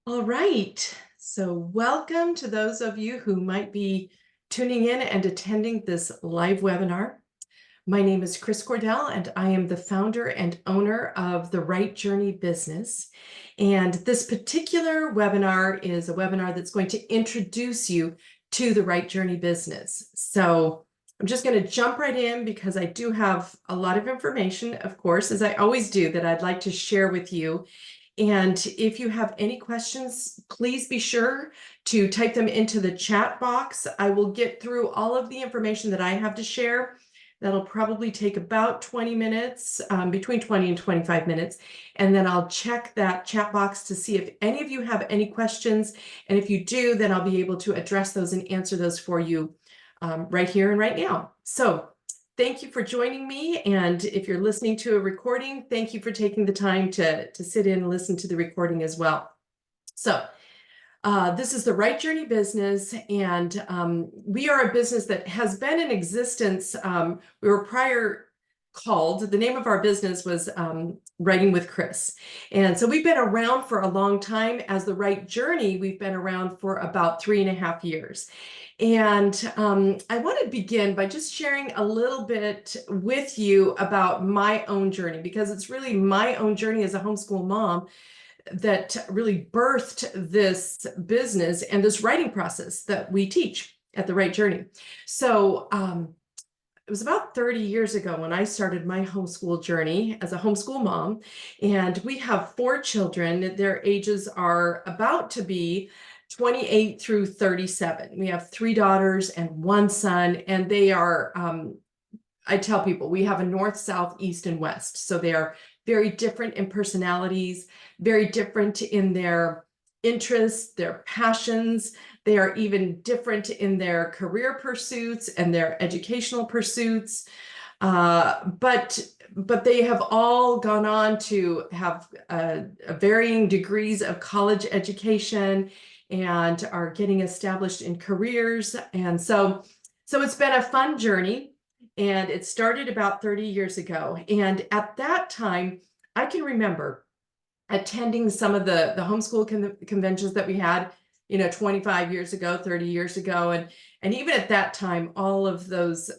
All right. So, welcome to those of you who might be tuning in and attending this live webinar. My name is Kris Cordell, and I am the founder and owner of the Right Journey business. And this particular webinar is a webinar that's going to introduce you to the Right Journey business. So, I'm just going to jump right in because I do have a lot of information, of course, as I always do, that I'd like to share with you. And if you have any questions, please be sure to type them into the chat box. I will get through all of the information that I have to share. That'll probably take about 20 minutes, between 20 and 25 minutes. And then I'll check that chat box to see if any of you have any questions. And if you do, then I'll be able to address those and answer those for you right here and right now. So thank you for joining me. And if you're listening to a recording, thank you for taking the time to sit in and listen to the recording as well. So this is the Right Journey business, and we are a business that has been in existence. We were prior called, the name of our business was Writing with Kris. And so we've been around for a long time. As the Right Journey, we've been around for about 3.5 years. And I want to begin by just sharing a little bit with you about my own journey, because it's really my own journey as a homeschool mom that really birthed this business and this writing process that we teach at the Right Journey. So it was about 30 years ago when I started my homeschool journey as a homeschool mom, and we have 4 children. Their ages are about to be 28 through 37. We have 3 daughters and 1 son, and they are, I tell people, we have a north, south, east, and west. So they are very different in personalities, very different in their interests, their passions. They are even different in their career pursuits and their educational pursuits. But they have all gone on to have varying degrees of college education and are getting established in careers. And so it's been a fun journey, and it started about 30 years ago. And at that time, I can remember attending some of the homeschool conventions that we had, 25 years ago, 30 years ago. And even at that time, all of those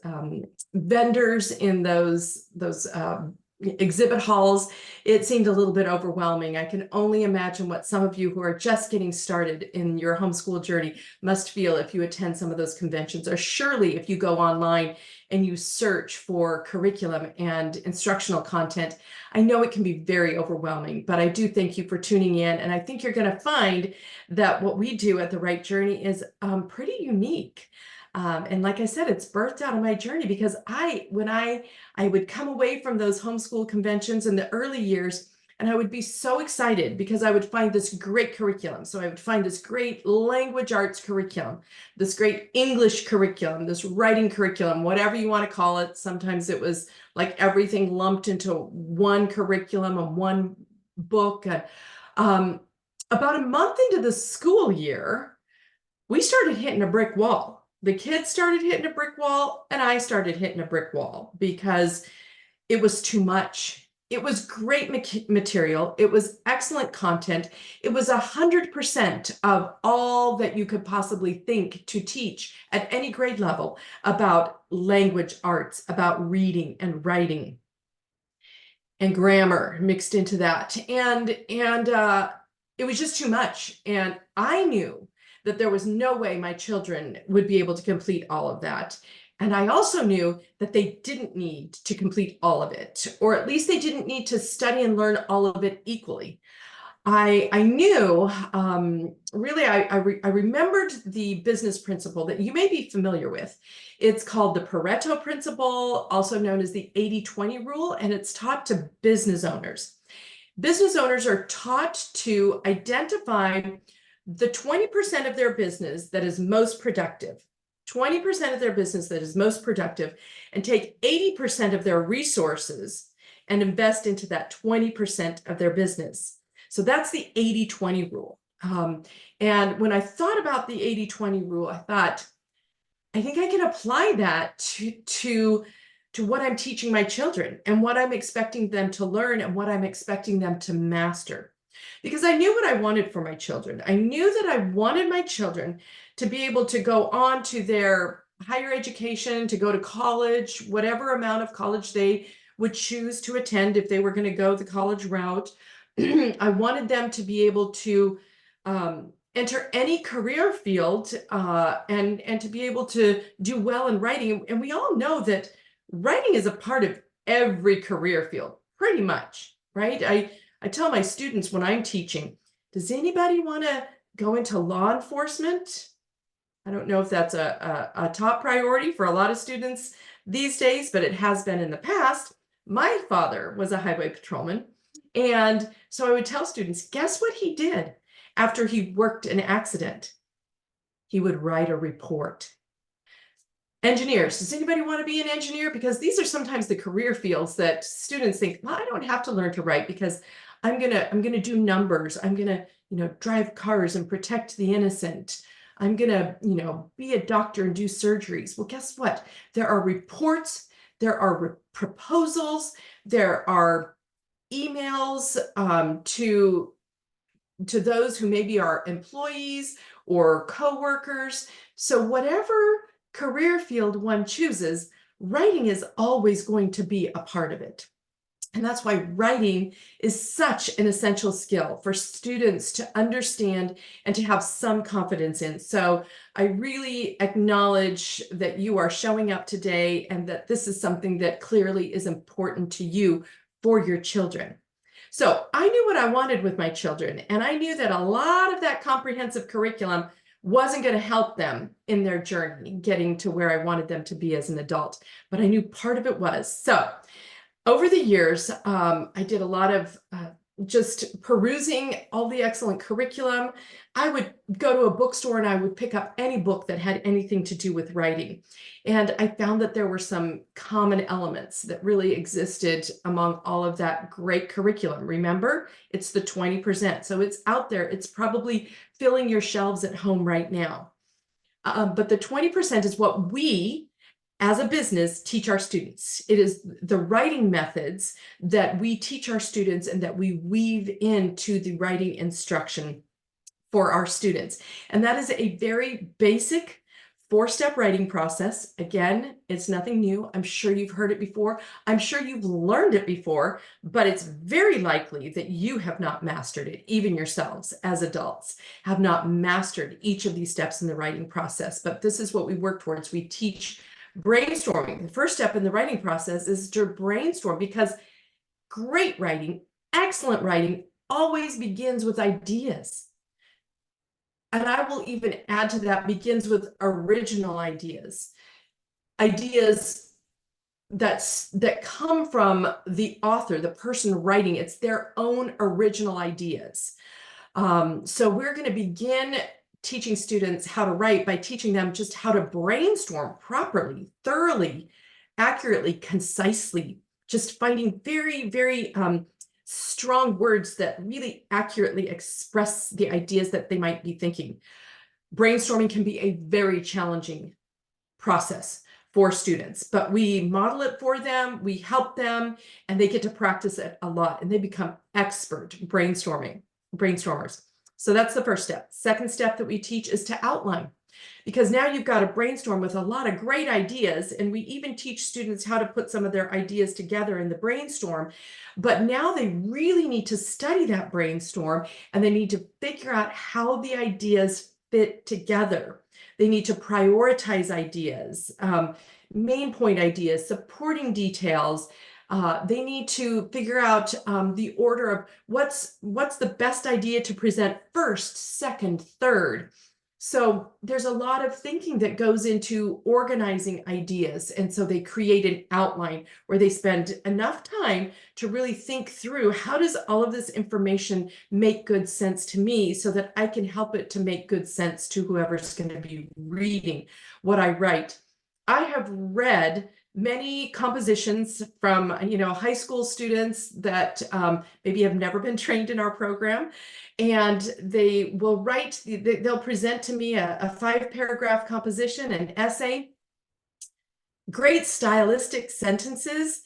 vendors in those exhibit halls, it seemed a little bit overwhelming. I can only imagine what some of you who are just getting started in your homeschool journey must feel if you attend some of those conventions, or surely if you go online and you search for curriculum and instructional content. I know it can be very overwhelming, but I do thank you for tuning in. And I think you're going to find that what we do at the Right Journey is pretty unique. And like I said, it's birthed out of my journey, because when I would come away from those homeschool conventions in the early years, and I would be so excited because I would find this great curriculum. So I would find this great language arts curriculum, this great English curriculum, this writing curriculum, whatever you want to call it. Sometimes it was like everything lumped into one curriculum and one book. And about a month into the school year, we started hitting a brick wall. The kids started hitting a brick wall, and I started hitting a brick wall because it was too much. It was great material. It was excellent content. It was 100% of all that you could possibly think to teach at any grade level about language arts, about reading and writing and grammar mixed into that. And it was just too much. And I knew that there was no way my children would be able to complete all of that. And I also knew that they didn't need to complete all of it, or at least they didn't need to study and learn all of it equally. I knew, really, I remembered the business principle that you may be familiar with. It's called the Pareto principle, also known as the 80-20 rule, and it's taught to business owners. Business owners are taught to identify the 20% of their business that is most productive, 20% of their business that is most productive, and take 80% of their resources and invest into that 20% of their business. So that's the 80-20 rule. And when I thought about the 80-20 rule, I thought, I think I can apply that to what I'm teaching my children and what I'm expecting them to learn and what I'm expecting them to master. because I knew what I wanted for my children. I knew that I wanted my children to be able to go on to their higher education, to go to college, whatever amount of college they would choose to attend if they were going to go the college route. I wanted them to be able to enter any career field and to be able to do well in writing. And we all know that writing is a part of every career field, pretty much, right? I tell my students when I'm teaching, does anybody want to go into law enforcement? I don't know if that's a top priority for a lot of students these days, but it has been in the past. My father was a highway patrolman. And so I would tell students, guess what he did after he worked an accident? He would write a report. Engineers, does anybody want to be an engineer? Because these are sometimes the career fields that students think, well, I don't have to learn to write because I'm gonna do numbers. I'm gonna, drive cars and protect the innocent. I'm gonna, be a doctor and do surgeries. Well, guess what? There are reports, there are proposals, there are emails to those who maybe are employees or coworkers. So whatever career field one chooses, writing is always going to be a part of it. And that's why writing is such an essential skill for students to understand and to have some confidence in. So I really acknowledge that you are showing up today and that this is something that clearly is important to you for your children. So I knew what I wanted with my children, and I knew that a lot of that comprehensive curriculum wasn't going to help them in their journey getting to where I wanted them to be as an adult, but I knew part of it was. So over the years, I did a lot of just perusing all the excellent curriculum. I would go to a bookstore and I would pick up any book that had anything to do with writing. And I found that there were some common elements that really existed among all of that great curriculum. Remember, it's the 20%. So it's out there. It's probably filling your shelves at home right now. But the 20% is what we, as a business, teach our students. It is the writing methods that we teach our students and that we weave into the writing instruction for our students. And that is a very basic 4-step writing process. Again, it's nothing new. I'm sure you've heard it before. I'm sure you've learned it before, but it's very likely that you have not mastered it. Even yourselves as adults have not mastered each of these steps in the writing process. But this is what we work towards. We teach brainstorming. The first step in the writing process is to brainstorm, because great writing, excellent writing, always begins with ideas. And I will even add to that, begins with original ideas. Ideas that come from the author, the person writing. It's their own original ideas. So we're going to begin teaching students how to write by teaching them just how to brainstorm properly, thoroughly, accurately, concisely, just finding very, very strong words that really accurately express the ideas that they might be thinking. Brainstorming can be a very challenging process for students, but we model it for them, we help them, and they get to practice it a lot, and they become expert brainstormers. So that's the first step. Second step that we teach is to outline, because now you've got to brainstorm with a lot of great ideas, and we even teach students how to put some of their ideas together in the brainstorm. But now they really need to study that brainstorm, and they need to figure out how the ideas fit together. They need to prioritize ideas, main point ideas, supporting details. They need to figure out the order of what's the best idea to present first, second, third. So there's a lot of thinking that goes into organizing ideas. And so they create an outline where they spend enough time to really think through, how does all of this information make good sense to me so that I can help it to make good sense to whoever's going to be reading what I write. I have read many compositions from high school students that maybe have never been trained in our program, and they will write, they'll present to me a 5-paragraph composition, an essay, great stylistic sentences,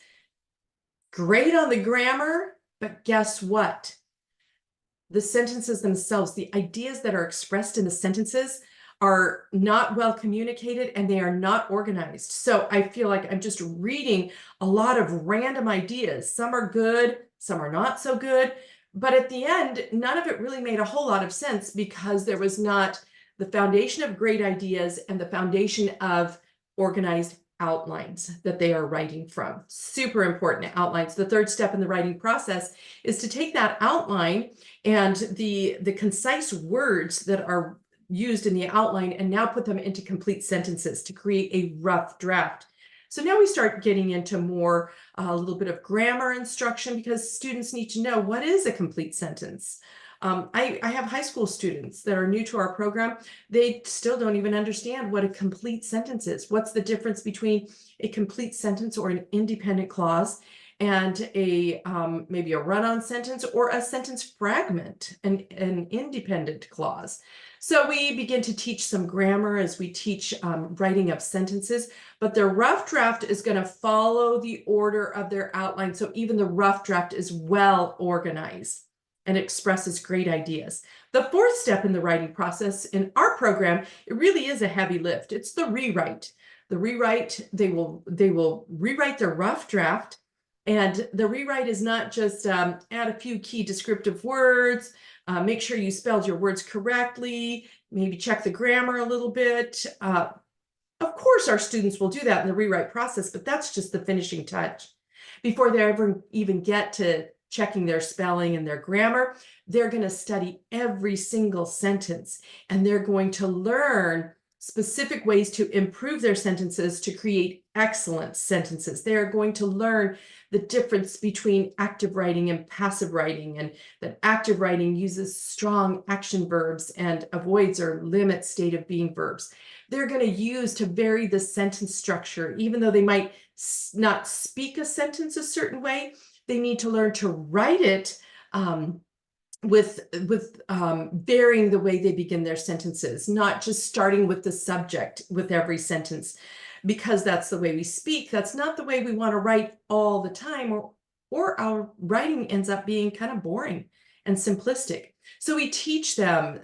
great on the grammar, but guess what? the sentences themselves, the ideas that are expressed in the sentences are not well communicated and they are not organized. So I feel like I'm just reading a lot of random ideas. Some are good, some are not so good. But at the end, none of it really made a whole lot of sense because there was not the foundation of great ideas and the foundation of organized outlines that they are writing from. Super important outlines. The third step in the writing process is to take that outline and the concise words that are used in the outline and now put them into complete sentences to create a rough draft. So now we start getting into more a little bit of grammar instruction because students need to know what is a complete sentence. I have high school students that are new to our program. They still don't even understand what a complete sentence is. What's the difference between a complete sentence or an independent clause and a maybe a run-on sentence or a sentence fragment, an independent clause. So we begin to teach some grammar as we teach writing of sentences, but their rough draft is going to follow the order of their outline. So even the rough draft is well organized and expresses great ideas. The fourth step in the writing process in our program, it really is a heavy lift. It's the rewrite. The rewrite, they will rewrite their rough draft. And the rewrite is not just add a few key descriptive words, make sure you spelled your words correctly, maybe check the grammar a little bit. Of course, our students will do that in the rewrite process, but that's just the finishing touch. Before they ever even get to checking their spelling and their grammar, they're going to study every single sentence, and they're going to learn specific ways to improve their sentences to create excellent sentences. They are going to learn the difference between active writing and passive writing, and that active writing uses strong action verbs and avoids or limits state of being verbs. They're going to use to vary the sentence structure. Even though they might not speak a sentence a certain way, they need to learn to write it with varying the way they begin their sentences, not just starting with the subject with every sentence, because that's the way we speak. That's not the way we want to write all the time, or our writing ends up being kind of boring and simplistic. So we teach them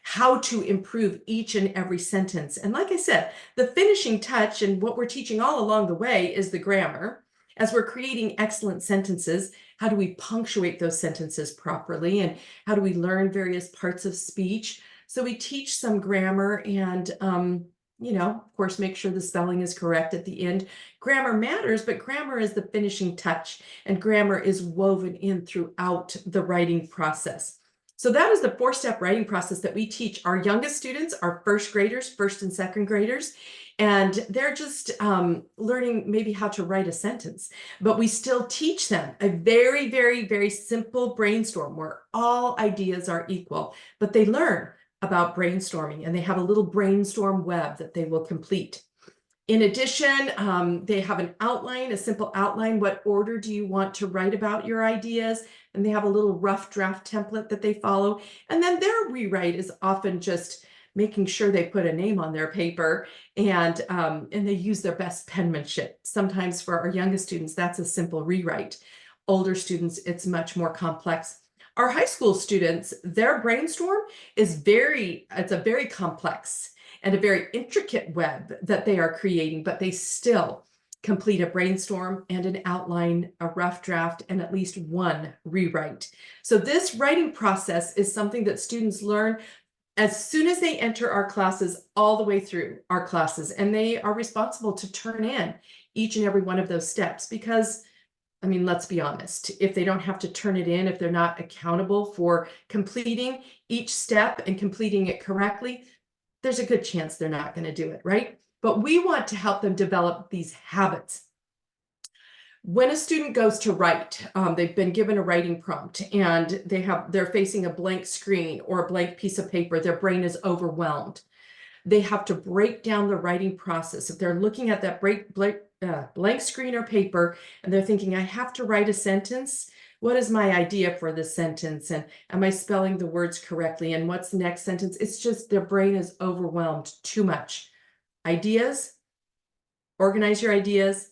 how to improve each and every sentence. And like I said, the finishing touch and what we're teaching all along the way is the grammar. As we're creating excellent sentences, how do we punctuate those sentences properly? And how do we learn various parts of speech? So we teach some grammar and, of course, make sure the spelling is correct at the end. Grammar matters, but grammar is the finishing touch, and grammar is woven in throughout the writing process. So that is the four-step writing process that we teach our youngest students, our first graders, first and second graders. And they're just learning maybe how to write a sentence, but we still teach them a very, very, very simple brainstorm where all ideas are equal, but they learn about brainstorming and they have a little brainstorm web that they will complete. In addition, they have an outline, a simple outline. What order do you want to write about your ideas? And they have a little rough draft template that they follow. And then their rewrite is often just making sure they put a name on their paper and they use their best penmanship. Sometimes for our youngest students, that's a simple rewrite. Older students, it's much more complex. Our high school students, their brainstorm is it's a very complex and a very intricate web that they are creating, but they still complete a brainstorm and an outline, a rough draft, and at least one rewrite. So this writing process is something that students learn as soon as they enter our classes, all the way through our classes, and they are responsible to turn in each and every one of those steps because, I mean, let's be honest, if they don't have to turn it in, if they're not accountable for completing each step and completing it correctly, there's a good chance they're not going to do it, right? But we want to help them develop these habits. When a student goes to write, they've been given a writing prompt and they're facing a blank screen or a blank piece of paper, their brain is overwhelmed. They have to break down the writing process. If they're looking at that blank screen or paper and they're thinking, I have to write a sentence, what is my idea for this sentence? And am I spelling the words correctly? And what's the next sentence? It's just their brain is overwhelmed too much. Ideas, organize your ideas,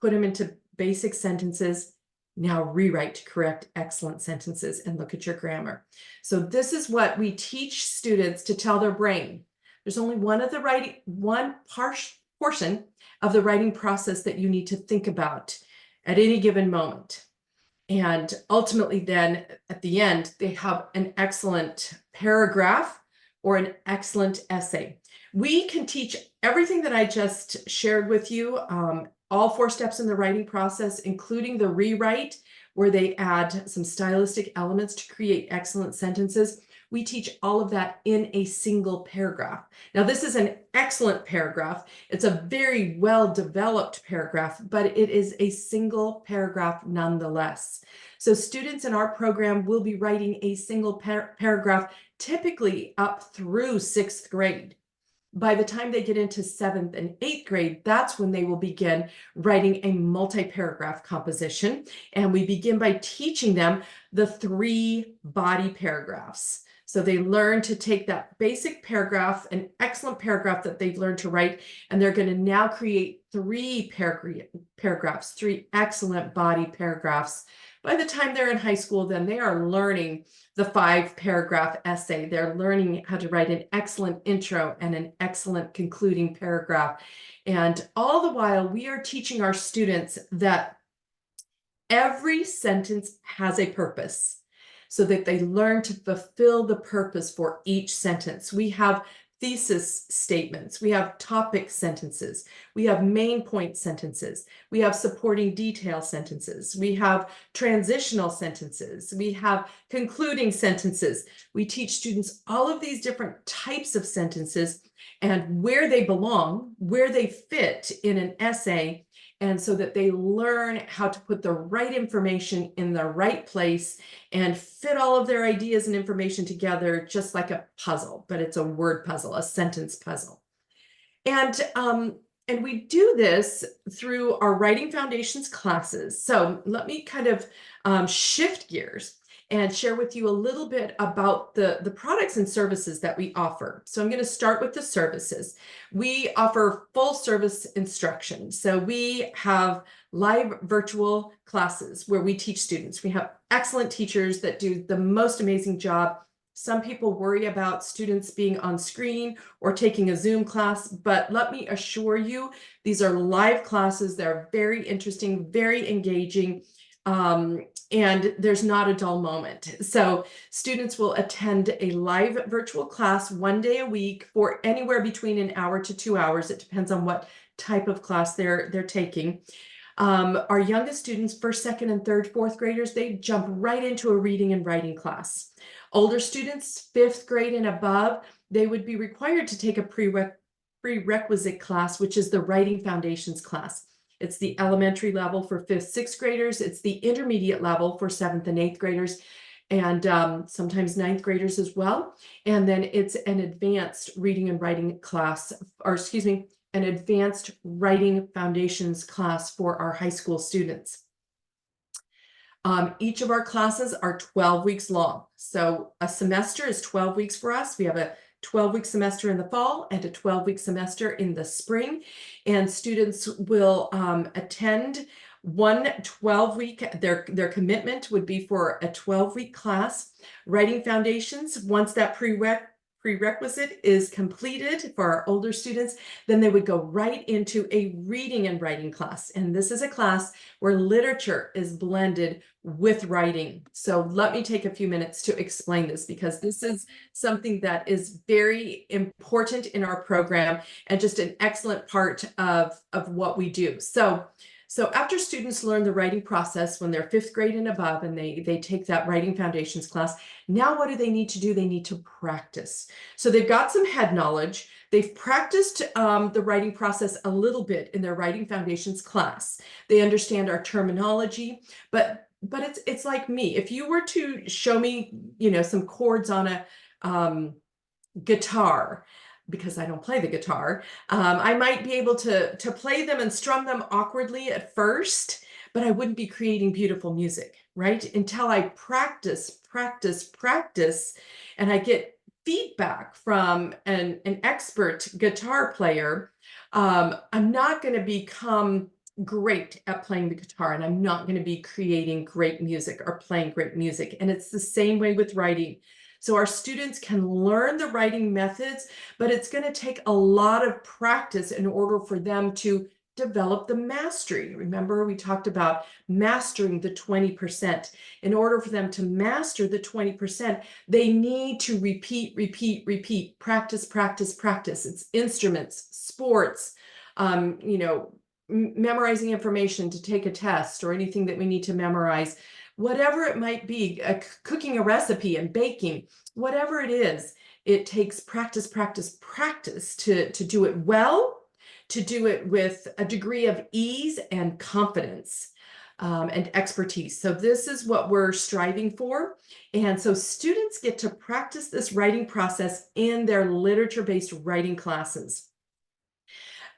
put them into basic sentences, Now rewrite to correct excellent sentences and look at your grammar. So this is what we teach students to tell their brain. There's only one portion of the writing process that you need to think about at any given moment. And ultimately then at the end, they have an excellent paragraph or an excellent essay. We can teach everything that I just shared with you, all 4 steps in the writing process, including the rewrite, where they add some stylistic elements to create excellent sentences. We teach all of that in a single paragraph. Now, this is an excellent paragraph. It's a very well-developed paragraph, but it is a single paragraph nonetheless. So students in our program will be writing a single paragraph, typically up through 6th grade. By the time they get into 7th and 8th grade, that's when they will begin writing a multi-paragraph composition. And we begin by teaching them the 3 body paragraphs. So they learn to take that basic paragraph, an excellent paragraph that they've learned to write, and they're going to now create 3 paragraphs, 3 excellent body paragraphs. By the time they're in high school, then they are learning the 5-paragraph essay. They're learning how to write an excellent intro and an excellent concluding paragraph. And all the while, we are teaching our students that every sentence has a purpose, so that they learn to fulfill the purpose for each sentence. We have thesis statements, we have topic sentences, we have main point sentences, we have supporting detail sentences, we have transitional sentences, we have concluding sentences. We teach students all of these different types of sentences and where they belong, where they fit in an essay, and so that they learn how to put the right information in the right place and fit all of their ideas and information together, just like a puzzle, but it's a word puzzle, a sentence puzzle. And we do this through our Writing Foundations classes. So let me kind of shift gears and share with you a little bit about the products and services that we offer. So I'm going to start with the services. We offer full service instruction. So we have live virtual classes where we teach students. We have excellent teachers that do the most amazing job. Some people worry about students being on screen or taking a Zoom class, but let me assure you, these are live classes. They're very interesting, very engaging. And there's not a dull moment. So students will attend a live virtual class 1 day a week for anywhere between an hour to 2 hours. It depends on what type of class they're taking. Our youngest students, 1st, 2nd, and 3rd, 4th graders, they jump right into a reading and writing class. Older students, 5th grade and above, they would be required to take a prerequisite class, which is the Writing Foundations class. It's the elementary level for 5th, 6th graders. It's the intermediate level for 7th and 8th graders, and sometimes 9th graders as well. And then it's an advanced reading and writing class, or excuse me, an advanced writing foundations class for our high school students. Each of our classes are 12 weeks long. So a semester is 12 weeks for us. We have a 12-week semester in the fall and a 12-week semester in the spring. And students will attend one 12-week, their commitment would be for a 12-week class, Writing Foundations. Once that prerequisite is completed for our older students, then they would go right into a reading and writing class. And this is a class where literature is blended with writing. So let me take a few minutes to explain this, because this is something that is very important in our program and just an excellent part of what we do. So after students learn the writing process when they're 5th grade and above, and they take that Writing Foundations class, now what do they need to do? They need to practice. So they've got some head knowledge. They've practiced the writing process a little bit in their Writing Foundations class. They understand our terminology, but it's like me. If you were to show me, some chords on a guitar, because I don't play the guitar, I might be able to play them and strum them awkwardly at first, but I wouldn't be creating beautiful music, right? Until I practice, and I get feedback from an expert guitar player, I'm not going to become great at playing the guitar, and I'm not going to be creating great music or playing great music. And it's the same way with writing. So our students can learn the writing methods, but it's going to take a lot of practice in order for them to develop the mastery. Remember, we talked about mastering the 20%. In order for them to master the 20%, they need to repeat, practice, practice, practice. It's instruments, sports, memorizing information to take a test or anything that we need to memorize, whatever it might be, cooking a recipe and baking, whatever it is, it takes practice, practice, practice to do it well, to do it with a degree of ease and confidence. And expertise. So this is what we're striving for. And so students get to practice this writing process in their literature-based writing classes.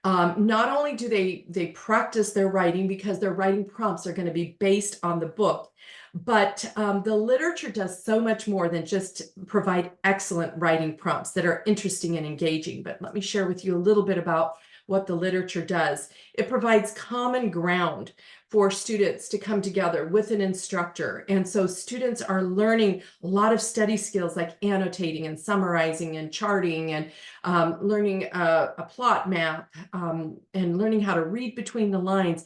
Not only do they practice their writing because their writing prompts are going to be based on the book, but the literature does so much more than just provide excellent writing prompts that are interesting and engaging. But let me share with you a little bit about what the literature does. It provides common ground for students to come together with an instructor. And so students are learning a lot of study skills like annotating and summarizing and charting and learning a plot map and learning how to read between the lines.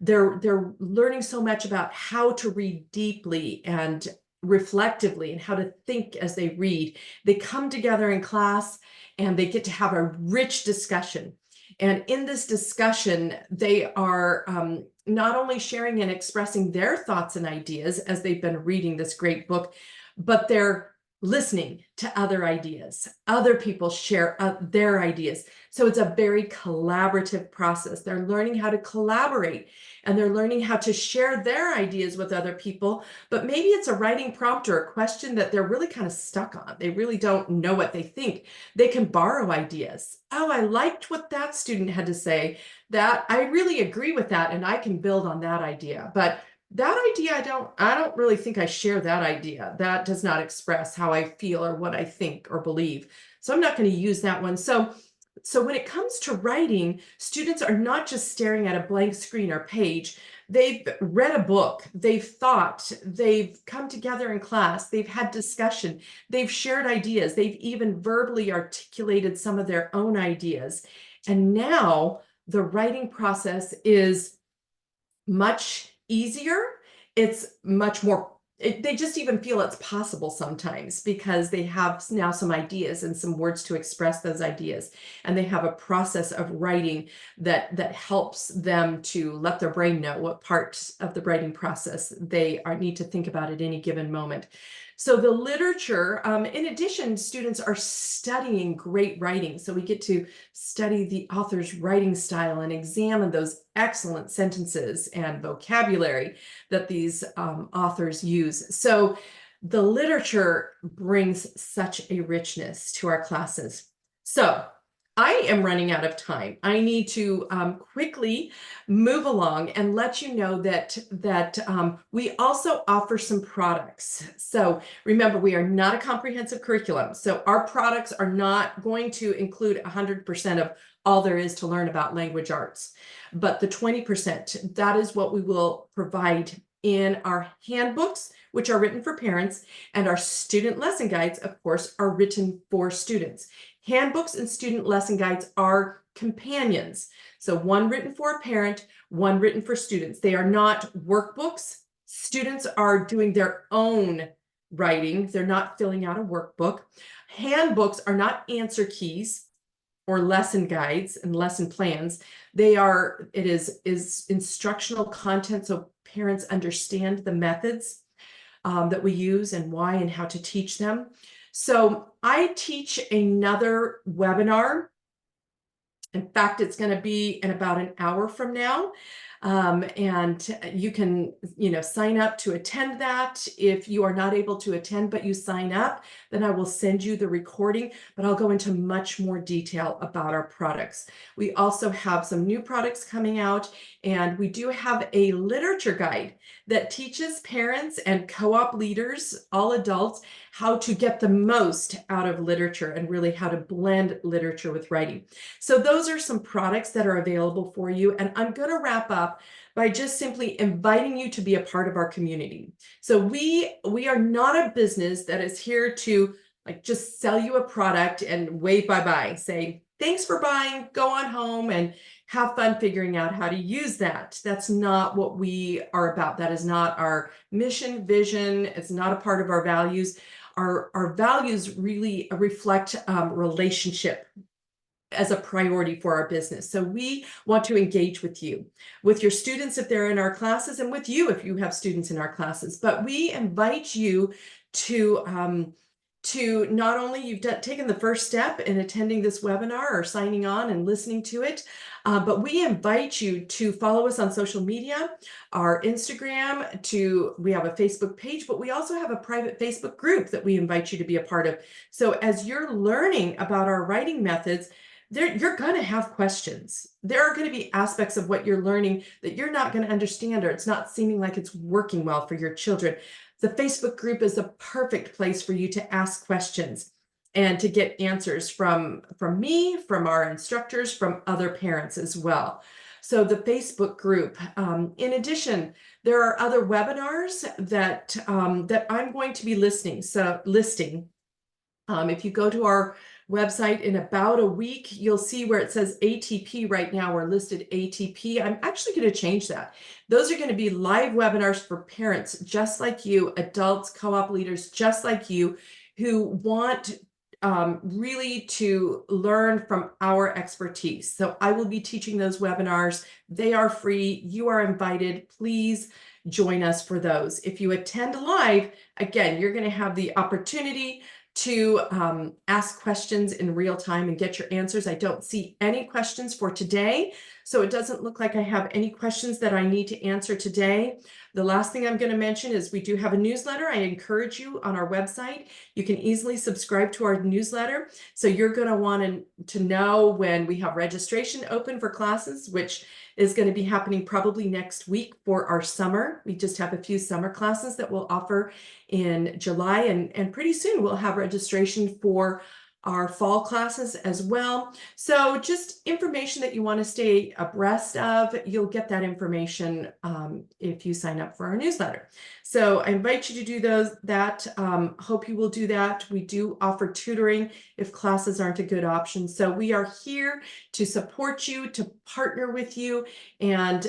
They're learning so much about how to read deeply and reflectively and how to think as they read. They come together in class and they get to have a rich discussion. And in this discussion, they are not only sharing and expressing their thoughts and ideas as they've been reading this great book, but they're listening to other ideas. Other people share their ideas. So it's a very collaborative process. They're learning how to collaborate and they're learning how to share their ideas with other people. But maybe it's a writing prompt or a question that they're really kind of stuck on. They really don't know what they think. They can borrow ideas. Oh, I liked what that student had to say. That I really agree with that, and I can build on that idea. But that idea, I don't really think I share that idea. That does not express how I feel or what I think or believe. So I'm not going to use that one. So when it comes to writing, students are not just staring at a blank screen or page. They've read a book, they've thought, they've come together in class, they've had discussion, they've shared ideas, they've even verbally articulated some of their own ideas. And now the writing process is much easier. It's much more, they just even feel it's possible sometimes because they have now some ideas and some words to express those ideas. And they have a process of writing that helps them to let their brain know what parts of the writing process they need to think about at any given moment. So the literature, in addition, students are studying great writing. So we get to study the author's writing style and examine those excellent sentences and vocabulary that these authors use. So the literature brings such a richness to our classes. So I am running out of time. I need to quickly move along and let you know that we also offer some products. So remember, we are not a comprehensive curriculum. So our products are not going to include 100% of all there is to learn about language arts. But the 20%, that is what we will provide in our handbooks, which are written for parents, and our student lesson guides, of course, are written for students. Handbooks and student lesson guides are companions. So one written for a parent, one written for students. They are not workbooks. Students are doing their own writing. They're not filling out a workbook. Handbooks are not answer keys or lesson guides and lesson plans. It is instructional content so parents understand the methods that we use and why and how to teach them. So I teach another webinar. In fact, it's going to be in about an hour from now. And you can, sign up to attend that. If you are not able to attend, but you sign up, then I will send you the recording, but I'll go into much more detail about our products. We also have some new products coming out, and we do have a literature guide that teaches parents and co-op leaders, all adults, how to get the most out of literature and really how to blend literature with writing. So those are some products that are available for you. And I'm going to wrap up by just simply inviting you to be a part of our community. So we are not a business that is here to like just sell you a product and wave bye-bye, say, thanks for buying, go on home and have fun figuring out how to use that. That's not what we are about. That is not our mission, vision. It's not a part of our values. Our values really reflect relationship as a priority for our business. So we want to engage with you, with your students if they're in our classes, and with you if you have students in our classes. But we invite you to not only you've taken the first step in attending this webinar or signing on and listening to it, but we invite you to follow us on social media, our Instagram, we have a Facebook page, but we also have a private Facebook group that we invite you to be a part of. So as you're learning about our writing methods, you're going to have questions. There are going to be aspects of what you're learning that you're not going to understand, or it's not seeming like it's working well for your children. The Facebook group is the perfect place for you to ask questions and to get answers from me, from our instructors, from other parents as well. So the Facebook group. In addition, there are other webinars that I'm going to be listing. If you go to our website in about a week, you'll see where it says ATP right now, we're listed ATP. I'm actually going to change that. Those are going to be live webinars for parents just like you, adults, co-op leaders just like you, who want really to learn from our expertise. So I will be teaching those webinars. They are free. You are invited. Please join us for those. If you attend live, again, you're going to have the opportunity to ask questions in real time and get your answers. I don't see any questions for today, so it doesn't look like I have any questions that I need to answer today. The last thing I'm going to mention is we do have a newsletter. I encourage you on our website. You can easily subscribe to our newsletter. So you're going to want to know when we have registration open for classes, which is going to be happening probably next week for our summer. We just have a few summer classes that we'll offer in July, and pretty soon we'll have registration for our fall classes as well. So just information that you want to stay abreast of, you'll get that information if you sign up for our newsletter. So I invite you to do that. Hope you will do that. We do offer tutoring if classes aren't a good option. So we are here to support you, to partner with you, and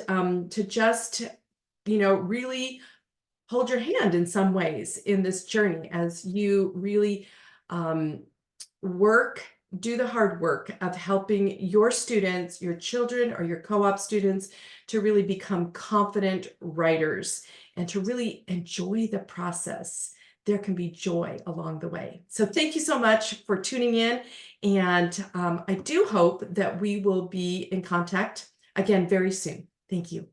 to just, really hold your hand in some ways in this journey as you really do the hard work of helping your students, your children, or your co-op students to really become confident writers and to really enjoy the process. There can be joy along the way. So thank you so much for tuning in. And I do hope that we will be in contact again very soon. Thank you.